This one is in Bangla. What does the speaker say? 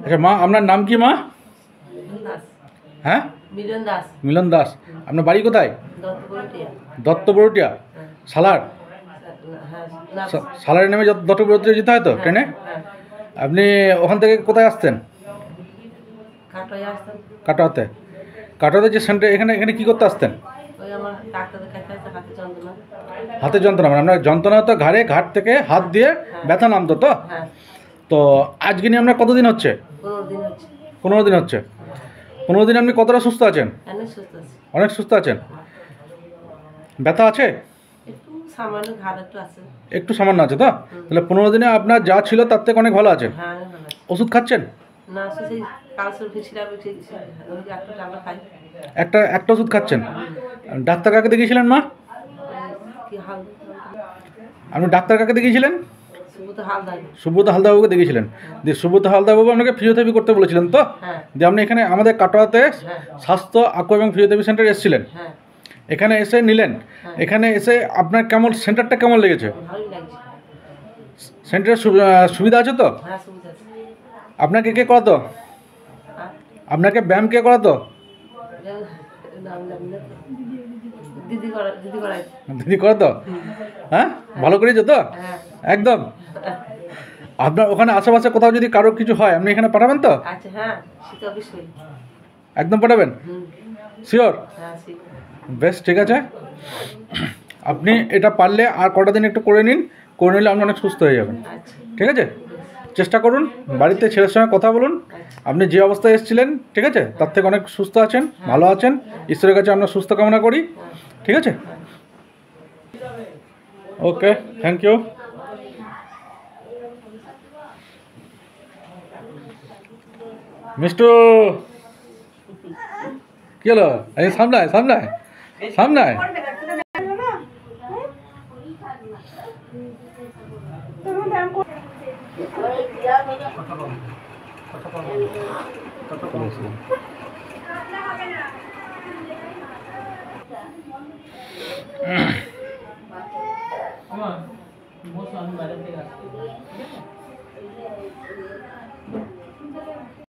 আচ্ছা মা, আপনার নাম কি মা? হ্যাঁ, মিলন দাস। আপনার বাড়ি কোথায়? দত্তবরটিয়া। সালার? সালারে নেমে দত্তবরটিয়া যেতে হয় তো ট্রেনে? আপনি ওখান থেকে কোথায় আসতেন? কাটোয়াতে। কাটোয়াতে যে সেন্টার, এখানে এখানে কী করতে আসতেন? হাতে যন্ত্রণা, মানে আপনার যন্ত্রণা তো ঘাড়ে, ঘাট থেকে হাত দিয়ে ব্যথা নামতো তো? তো আজকে নিয়ে আপনার কতদিন হচ্ছে? 15 দিন হচ্ছে। 15 দিন আপনি কতটা সুস্থ আছেন? অনেক সুস্থ আছেন। ব্যথা আছে? একটু সামান্য আছে তো? তাহলে 15 দিনে আপনার যা ছিল তার থেকে অনেক ভালো আছেন। ওষুধ খাচ্ছেন? একটা ওষুধ খাচ্ছেন। ডাক্তার কাকে দেখিয়েছিলেন মা? আপনি ডাক্তার কাকে দেখিয়েছিলেন? সুব্রত হালদারবাবুকে দেখিয়েছিলেন। দিয়ে সুব্রত হালদারবাবু আপনাকে ফিজিওথেরাপি করতে বলেছিলেন তো? দিয়ে আপনি এখানে আমাদের কাটোয়াতে স্বাস্থ্য আকো এবং ফিজিওথেরাপি সেন্টারে এসেছিলেন। এখানে এসে নিলেন। এখানে এসে আপনার কেমন, সেন্টারটা কেমন লেগেছে? সেন্টারের সুবিধা আছে তো? আপনাকে কে করাতো? আপনাকে ব্যায়াম কে করাতো? দিদি করাতো? হ্যাঁ, ভালো করেছো তো? একদম। আপনার ওখানে আশেপাশে কোথাও যদি কারো কিছু হয় আপনি এখানে পাঠাবেন তো? একদম পাঠাবেন? শিওর? বেশ, ঠিক আছে। আপনি এটা পারলে আর কটা দিন একটু করে নিন, করে নিলে আপনি অনেক সুস্থ হয়ে যাবেন। ঠিক আছে, চেষ্টা করুন, বাড়িতে ছেলের সঙ্গে কথা বলুন। আপনি যে অবস্থায় এসেছিলেন, ঠিক আছে, তার থেকে অনেক সুস্থ আছেন, ভালো আছেন। ঈশ্বরের কাছে আমরা সুস্থ কামনা করি। ঠিক আছে, ওকে, থ্যাংক ইউ। মিষ্টু, কি হলো? এই সামনায় সামনায় সামনায়।